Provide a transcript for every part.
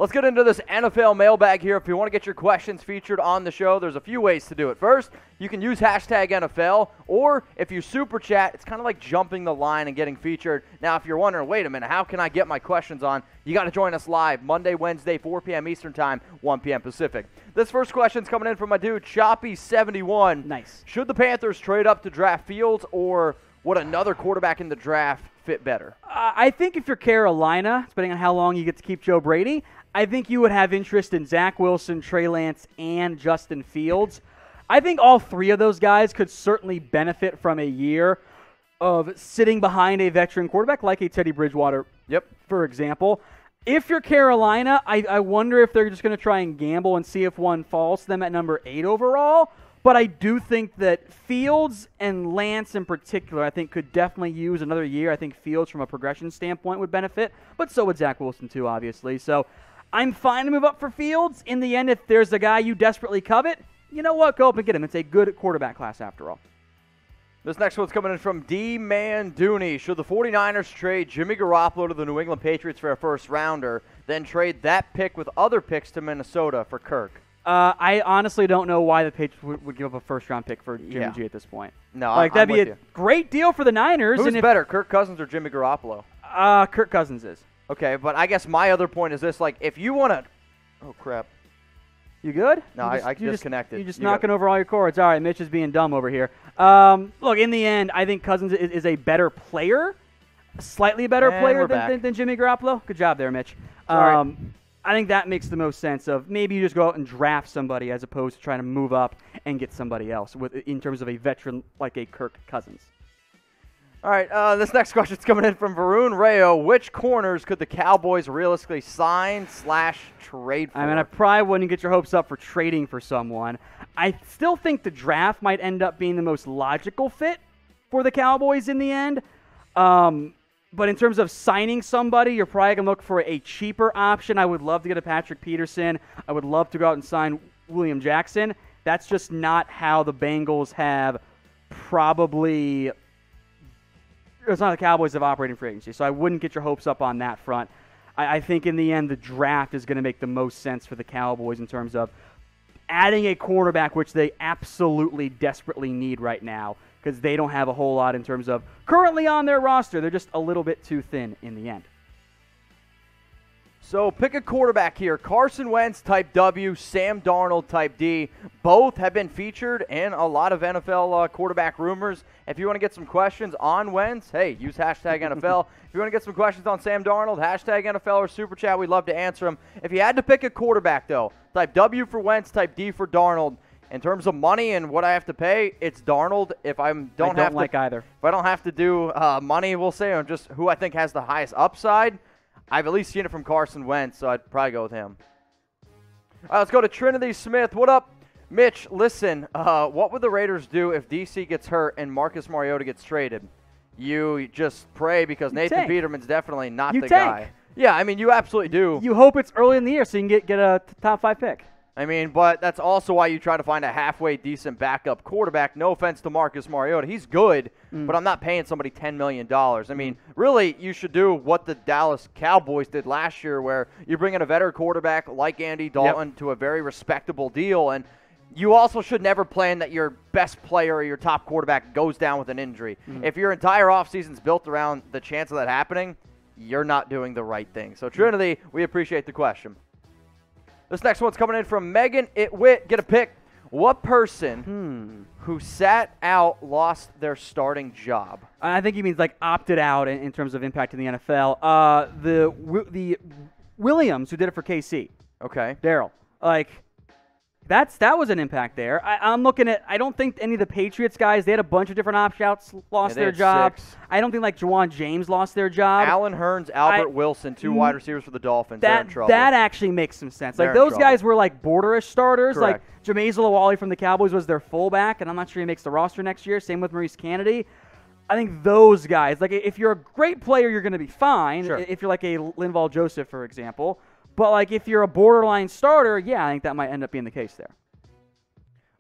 Let's get into this NFL mailbag here. If you want to get your questions featured on the show, there's a few ways to do it. First, you can use hashtag NFL, or if you super chat, it's kind of like jumping the line and getting featured. Now, if you're wondering, wait a minute, how can I get my questions on? You got to join us live Monday, Wednesday, 4 p.m. Eastern Time, 1 p.m. Pacific. This first question's coming in from my dude, Choppy71. Nice. Should the Panthers trade up to draft Fields, or would another quarterback in the draft fit better? I think if you're Carolina, depending on how long you get to keep Joe Brady, I think you would have interest in Zach Wilson, Trey Lance, and Justin Fields. I think all three of those guys could certainly benefit from a year of sitting behind a veteran quarterback like a Teddy Bridgewater, for example. If you're Carolina, I wonder if they're just going to try and gamble and see if one falls to them at number 8 overall. But I do think that Fields and Lance in particular, I think, could definitely use another year. I think Fields from a progression standpoint would benefit, but so would Zach Wilson too, obviously. So I'm fine to move up for Fields. In the end, if there's a guy you desperately covet, you know what? Go up and get him. It's a good quarterback class after all. This next one's coming in from D-Man Dooney. Should the 49ers trade Jimmy Garoppolo to the New England Patriots for a first-rounder, then trade that pick with other picks to Minnesota for Kirk? I honestly don't know why the Patriots would give up a first-round pick for Jimmy G at this point. No, that'd be a great deal for the Niners. Who's better, Kirk Cousins or Jimmy Garoppolo? Kirk Cousins is. Okay, but I guess my other point is this: like, if you want to, oh crap, you good? No, I disconnected. You're just knocking over all your cords. All right, Mitch is being dumb over here. Look, in the end, I think Cousins is a better player, a slightly better player than Jimmy Garoppolo. Good job there, Mitch. I think that makes the most sense of maybe you just go out and draft somebody as opposed to trying to move up and get somebody else in terms of a veteran like a Kirk Cousins. All right, this next question is coming in from Varun Rayo. Which corners could the Cowboys realistically sign/trade for? I mean, I probably wouldn't get your hopes up for trading for someone. I still think the draft might end up being the most logical fit for the Cowboys in the end. But in terms of signing somebody, you're probably going to look for a cheaper option. I would love to get a Patrick Peterson. I would love to go out and sign William Jackson. That's just not how the Bengals have probably... It's not how the Cowboys have operated in free agency, so I wouldn't get your hopes up on that front. I think in the end, the draft is going to make the most sense for the Cowboys in terms of adding a quarterback, which they absolutely desperately need right now, because they don't have a whole lot in terms of currently on their roster. They're just a little bit too thin in the end. So pick a quarterback here. Carson Wentz, type W, Sam Darnold, type D. Both have been featured in a lot of NFL quarterback rumors. If you want to get some questions on Wentz, hey, use hashtag NFL. If you want to get some questions on Sam Darnold, hashtag NFL or Super Chat, we'd love to answer them. If you had to pick a quarterback, though, type W for Wentz, type D for Darnold. In terms of money and what I have to pay, it's Darnold. If I don't have to do money, we'll say, or just who I think has the highest upside, I've at least seen it from Carson Wentz, so I'd probably go with him. All right, let's go to Trinity Smith. What up, Mitch? Listen, what would the Raiders do if DC gets hurt and Marcus Mariota gets traded? You just pray because Nathan Peterman's definitely not the guy. Yeah, I mean, you absolutely do. You hope it's early in the year so you can get a top 5 pick. I mean, but that's also why you try to find a halfway decent backup quarterback. No offense to Marcus Mariota. He's good, but I'm not paying somebody $10 million. I mean, really, you should do what the Dallas Cowboys did last year, where you bring in a veteran quarterback like Andy Dalton to a very respectable deal, and you also should never plan that your best player or your top quarterback goes down with an injury. If your entire offseason is built around the chance of that happening, you're not doing the right thing. So, Trinity, we appreciate the question. This next one's coming in from Megan Itwit. Get a pick. What person who sat out lost their starting job? I think he means like opted out in terms of impact in the NFL. The Williams who did it for KC. Okay. Daryl. That was an impact there. I'm looking at, I don't think any of the Patriots guys, they had a bunch of different opt-outs, lost their job. 6. I don't think like Juwan James lost their job. Allen Hurns, Albert Wilson, 2 wide receivers for the Dolphins. They're in trouble. That actually makes some sense. Like those guys were like border-ish starters. Correct. Like Jameis Lawali from the Cowboys was their fullback, and I'm not sure he makes the roster next year. Same with Maurice Kennedy. I think those guys, like if you're a great player, you're going to be fine. Sure. If you're like a Linval Joseph, for example. But like if you're a borderline starter, yeah, I think that might end up being the case there.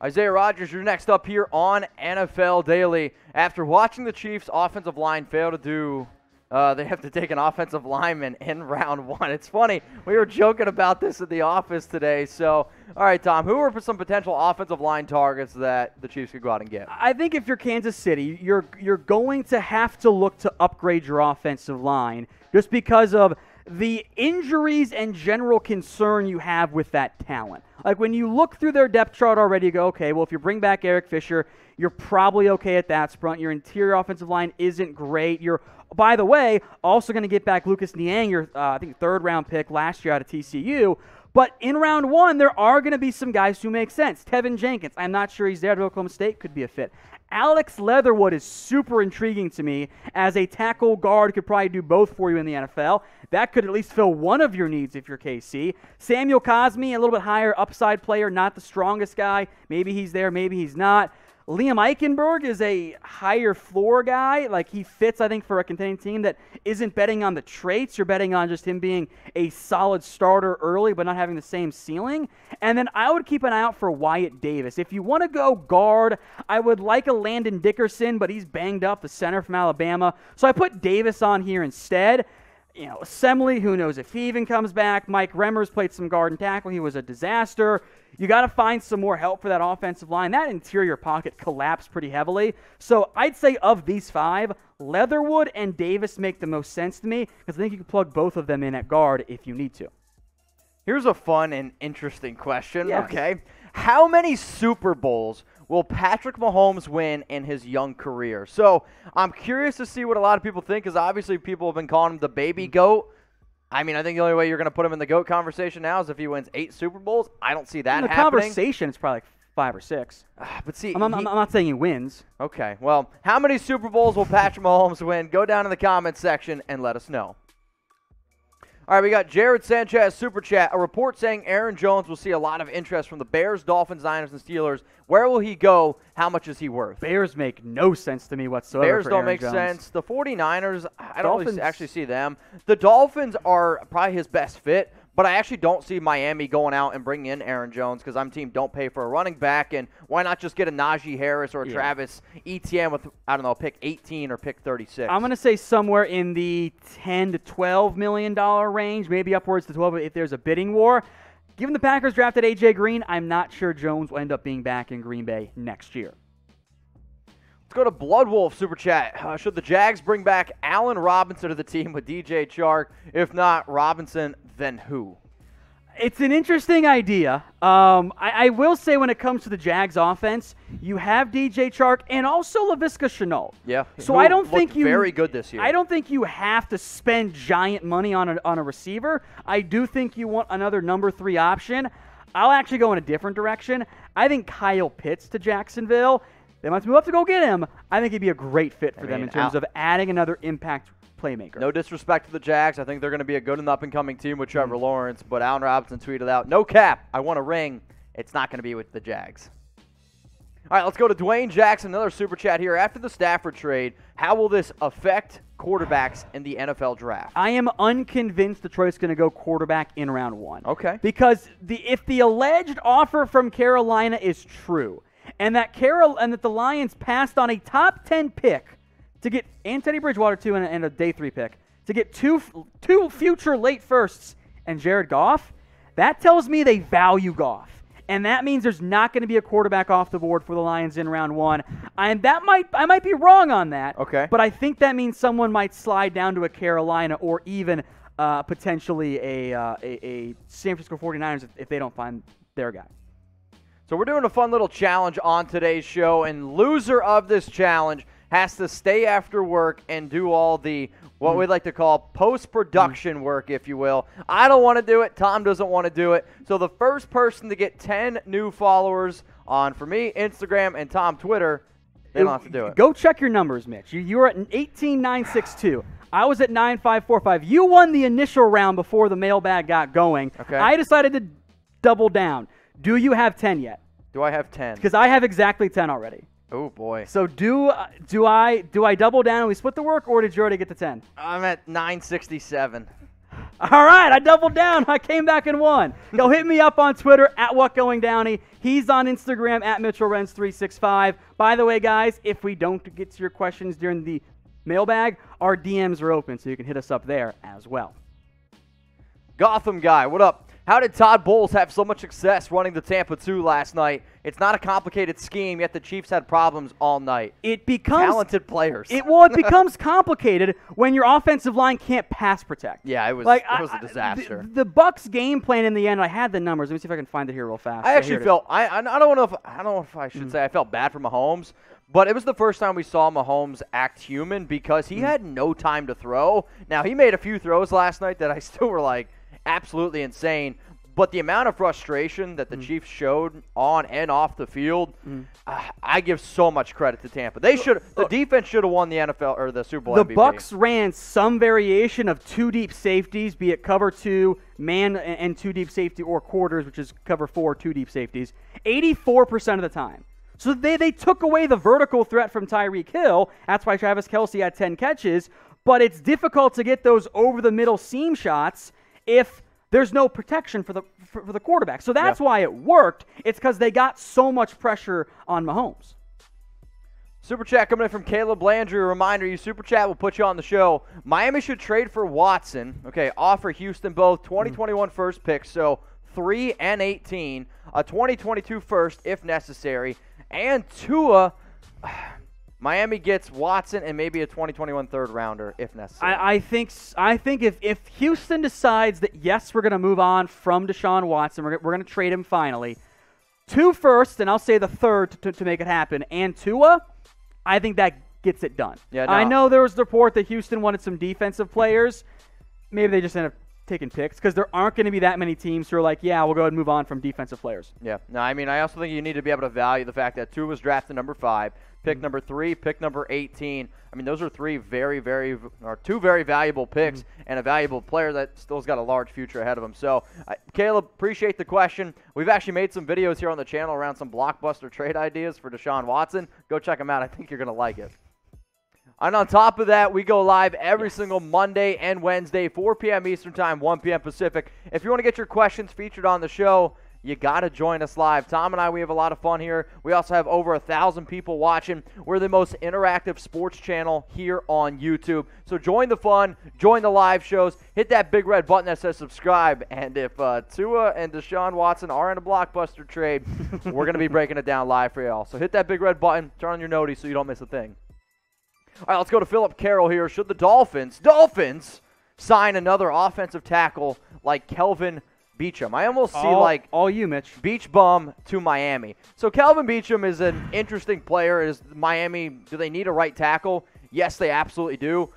Isaiah Rodgers, you're next up here on NFL Daily. After watching the Chiefs' offensive line fail to do They have to take an offensive lineman in round 1. It's funny. We were joking about this at the office today. So, all right, Tom, who are some potential offensive line targets that the Chiefs could go out and get? I think if you're Kansas City, you're going to have to look to upgrade your offensive line just because of the injuries and general concern you have with that talent. Like when you look through their depth chart already, you go, okay, well, if you bring back Eric Fisher, you're probably okay at that front. Your interior offensive line isn't great. You're, by the way, also going to get back Lucas Niang, your, I think, third-round pick last year out of TCU. But in round 1, there are going to be some guys who make sense. Tevin Jenkins, I'm not sure he's there at Oklahoma State, could be a fit. Alex Leatherwood is super intriguing to me as a tackle guard, could probably do both for you in the NFL. That could at least fill one of your needs if you're KC. Samuel Cosme, a little bit higher upside player, not the strongest guy. Maybe he's there, maybe he's not. Liam Eichenberg is a higher floor guy. Like, he fits, I think, for a contending team that isn't betting on the traits. You're betting on just him being a solid starter early but not having the same ceiling. And then I would keep an eye out for Wyatt Davis. If you want to go guard, I would like a Landon Dickerson, but he's banged up, the center from Alabama. So I put Davis on here instead. You know, Assembly, who knows if he even comes back. Mike Remmers played some guard and tackle. He was a disaster. You got to find some more help for that offensive line. That interior pocket collapsed pretty heavily. So I'd say of these 5, Leatherwood and Davis make the most sense to me because I think you can plug both of them in at guard if you need to. Here's a fun and interesting question, Yeah. okay? How many Super Bowls will Patrick Mahomes win in his young career? So I'm curious to see what a lot of people think because obviously people have been calling him the baby GOAT. I mean, I think the only way you're going to put him in the GOAT conversation now is if he wins 8 Super Bowls. I don't see that in the happening. Conversation, it's probably like 5 or 6. But see, I'm not saying he wins. Okay, well, how many Super Bowls will Patrick Mahomes win? Go down in the comments section and let us know. All right, we got Jared Sanchez, Super Chat. A report saying Aaron Jones will see a lot of interest from the Bears, Dolphins, Niners, and Steelers. Where will he go? How much is he worth? Bears make no sense to me whatsoever. Bears for don't Aaron make Jones. sense. The 49ers, I don't really actually see them. The Dolphins are probably his best fit, but I actually don't see Miami going out and bringing in Aaron Jones because I'm team don't pay for a running back, and why not just get a Najee Harris or a Travis Etienne with, I don't know, pick 18 or pick 36? I'm going to say somewhere in the $10 to $12 million range, maybe upwards to 12 if there's a bidding war. Given the Packers drafted A.J. Green, I'm not sure Jones will end up being back in Green Bay next year. Let's go to Bloodwolf Super Chat. Should the Jags bring back Allen Robinson to the team with DJ Chark? If not Robinson, then who? It's an interesting idea. I will say when it comes to the Jags offense, you have DJ Chark and also LaVisca Chenault. Yeah. So I don't think you very good this year. I don't think you have to spend giant money on a receiver. I do think you want another number 3 option. I'll actually go in a different direction. I think Kyle Pitts to Jacksonville. They might move up to go get him. I think he'd be a great fit for them in terms of adding another impact playmaker. No disrespect to the Jags. I think they're going to be a good and up-and-coming team with Trevor Lawrence, but Allen Robinson tweeted out, no cap, I want a ring. It's not going to be with the Jags. All right, let's go to Dwayne Jackson, another Super Chat here. After the Stafford trade, how will this affect quarterbacks in the NFL draft? I am unconvinced Detroit's going to go quarterback in round 1. Okay. Because if the alleged offer from Carolina is true, and that the Lions passed on a top 10 pick to get Teddy Bridgewater too, and a day 3 pick to get two future late firsts and Jared Goff, that tells me they value Goff, and that means there's not going to be a quarterback off the board for the Lions in round 1. And I might be wrong on that. Okay. But I think that means someone might slide down to a Carolina or even potentially a San Francisco 49ers if they don't find their guy. So we're doing a fun little challenge on today's show, and loser of this challenge has to stay after work and do all the, what we'd like to call post-production work, if you will. I don't want to do it. Tom doesn't want to do it. So the first person to get 10 new followers on, for me, Instagram, and Tom, Twitter, they don't have to do it. Go check your numbers, Mitch. You were at 18,962. I was at 9,545. You won the initial round before the mailbag got going. Okay. I decided to double down. Do you have 10 yet? Do I have 10? Because I have exactly 10 already. Oh, boy. So do I double down and we split the work, or did you already get to 10? I'm at 967. All right, I doubled down. I came back and won. Go hit me up on Twitter at WhatGoingDowney. He's on Instagram at MitchellRens365. By the way, guys, if we don't get to your questions during the Mailbag, our DMs are open, so you can hit us up there as well. Gotham guy, what up? How did Todd Bowles have so much success running the Tampa 2 last night? It's not a complicated scheme, yet the Chiefs had problems all night. It becomes talented players. It becomes complicated when your offensive line can't pass protect. Yeah, it was a disaster. The Bucks game plan in the end, I had the numbers. Let me see if I can find it here real fast. I actually felt I don't know if I should say I felt bad for Mahomes, but it was the first time we saw Mahomes act human because he had no time to throw. Now, he made a few throws last night that I still were like absolutely insane. But the amount of frustration that the Chiefs showed on and off the field, I give so much credit to Tampa. The defense should have won the NFL or the Super Bowl MVP. The Bucks ran some variation of 2 deep safeties, be it cover 2, man and 2 deep safety, or quarters, which is cover 4, 2 deep safeties, 84% of the time. So they took away the vertical threat from Tyreek Hill. That's why Travis Kelce had 10 catches. But it's difficult to get those over-the-middle seam shots if there's no protection for the quarterback. So that's why it worked. It's because they got so much pressure on Mahomes. Super chat coming in from Caleb Landry. A reminder, you super chat will put you on the show. Miami should trade for Watson. Okay, offer Houston both 2021 first picks, so 3 and 18, a 2022 first if necessary, and Tua. Miami gets Watson and maybe a 2021 third rounder if necessary. I think if Houston decides that, yes, we're going to move on from Deshaun Watson, we're going to trade him finally, 2 firsts, and I'll say the third to make it happen, and Tua, I think that gets it done. Yeah, no. I know there was the report that Houston wanted some defensive players. Maybe they just end up taking picks because there aren't going to be that many teams who are like, yeah, we'll go ahead and move on from defensive players. Yeah. No, I mean, I also think you need to be able to value the fact that Tua was drafted number 5. Pick number 3, pick number 18. I mean, those are 2 very valuable picks and a valuable player that still's got a large future ahead of him. So, Caleb, appreciate the question. We've actually made some videos here on the channel around some blockbuster trade ideas for Deshaun Watson. Go check them out. I think you're going to like it. And on top of that, we go live every single Monday and Wednesday, 4 p.m. Eastern Time, 1 p.m. Pacific. If you want to get your questions featured on the show, you got to join us live. Tom and I, we have a lot of fun here. We also have over 1,000 people watching. We're the most interactive sports channel here on YouTube. So join the fun, join the live shows, hit that big red button that says subscribe. And if Tua and Deshaun Watson are in a blockbuster trade, we're going to be breaking it down live for y'all. So hit that big red button, turn on your noties so you don't miss a thing. All right, let's go to Philip Carroll here. Should the Dolphins sign another offensive tackle like Kelvin BEACHUM? I almost see like all you, Mitch. Beach bum to Miami. So Kelvin BEACHUM is an interesting player. Is Miami, do they need a right tackle? Yes, they absolutely do.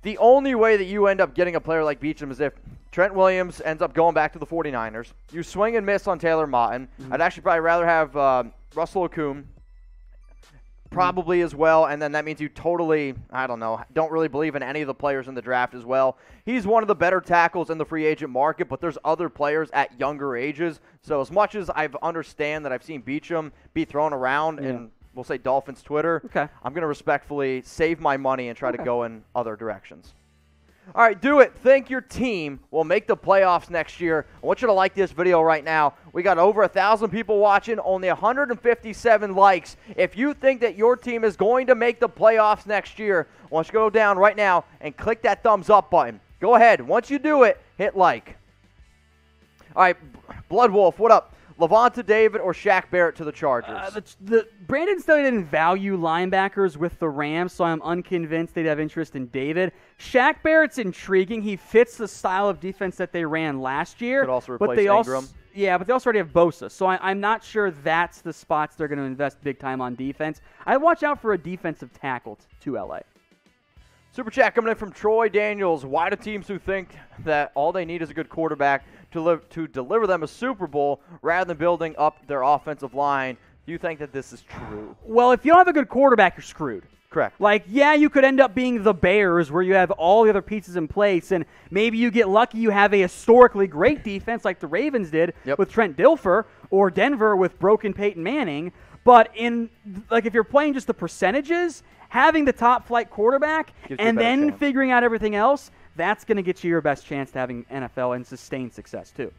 The only way that you end up getting a player like BEACHUM is if Trent Williams ends up going back to the 49ers. You swing and miss on Taylor Motton. I'd actually probably rather have Russell Okung probably as well, and then that means you totally, don't really believe in any of the players in the draft as well. He's one of the better tackles in the free agent market, but there's other players at younger ages. So as much as I understand that I've seen BEACHUM be thrown around in, we'll say, Dolphins Twitter, I'm going to respectfully save my money and try to go in other directions. All right, do it. Think your team will make the playoffs next year. I want you to like this video right now. We got over 1,000 people watching, only 157 likes. If you think that your team is going to make the playoffs next year, I want you to go down right now and click that thumbs up button. Go ahead. Once you do it, hit like. All right, Blood Wolf, what up? Levante David or Shaq Barrett to the Chargers? Brandon Staley didn't value linebackers with the Rams, so I'm unconvinced they'd have interest in David. Shaq Barrett's intriguing. He fits the style of defense that they ran last year. Could also replace Ingram. But they also already have Bosa, so I'm not sure that's the spots they're going to invest big time on defense. I'd watch out for a defensive tackle to L.A. Super chat coming in from Troy Daniels. Why do teams who think that all they need is a good quarterback to deliver them a Super Bowl rather than building up their offensive line? Do you think that this is true? Well, if you don't have a good quarterback, you're screwed. Correct. Like, yeah, you could end up being the Bears where you have all the other pieces in place, and maybe you get lucky you have a historically great defense like the Ravens did with Trent Dilfer, or Denver with broken Peyton Manning. But if you're playing just the percentages, having the top flight quarterback and then figuring out everything else, that's going to get you your best chance to having NFL and sustained success too.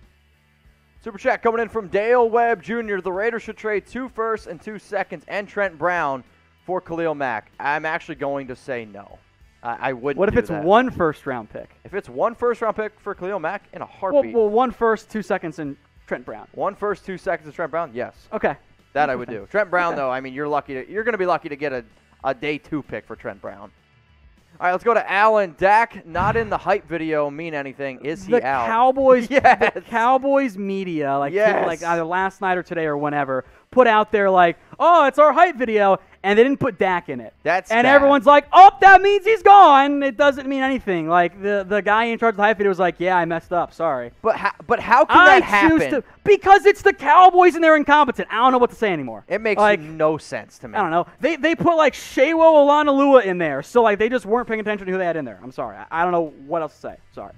Super chat coming in from Dale Webb Jr. The Raiders should trade 2 firsts and 2 seconds and Trent Brown for Khalil Mack. I'm actually going to say no. I wouldn't. What if do it's that. 1 first-round pick? If it's 1 first-round pick for Khalil Mack in a heartbeat. Well, 1 first, 2 seconds, and Trent Brown. 1 first, 2 seconds, Trent Brown. Yes. Okay. That I would do. Trent Brown, though. I mean, you're going to be lucky to get a day 2 pick for Trent Brown. All right, let's go to Allen. Dak not in the hype video mean anything? Is he out? Cowboys, yes. The Cowboys media, like yes. either last night or today or whenever, put out there like, oh, it's our hype video, and they didn't put Dak in it. That's and bad. Everyone's like, oh, that means he's gone. It doesn't mean anything. Like the guy in charge of the hype video was like, yeah, I messed up. Sorry. But how can that happen? Because it's the Cowboys and they're incompetent. I don't know what to say anymore. It makes no sense to me. I don't know. They put like Shewo Olanalua in there, so like they just weren't paying attention to who they had in there. I'm sorry. I don't know what else to say. Sorry.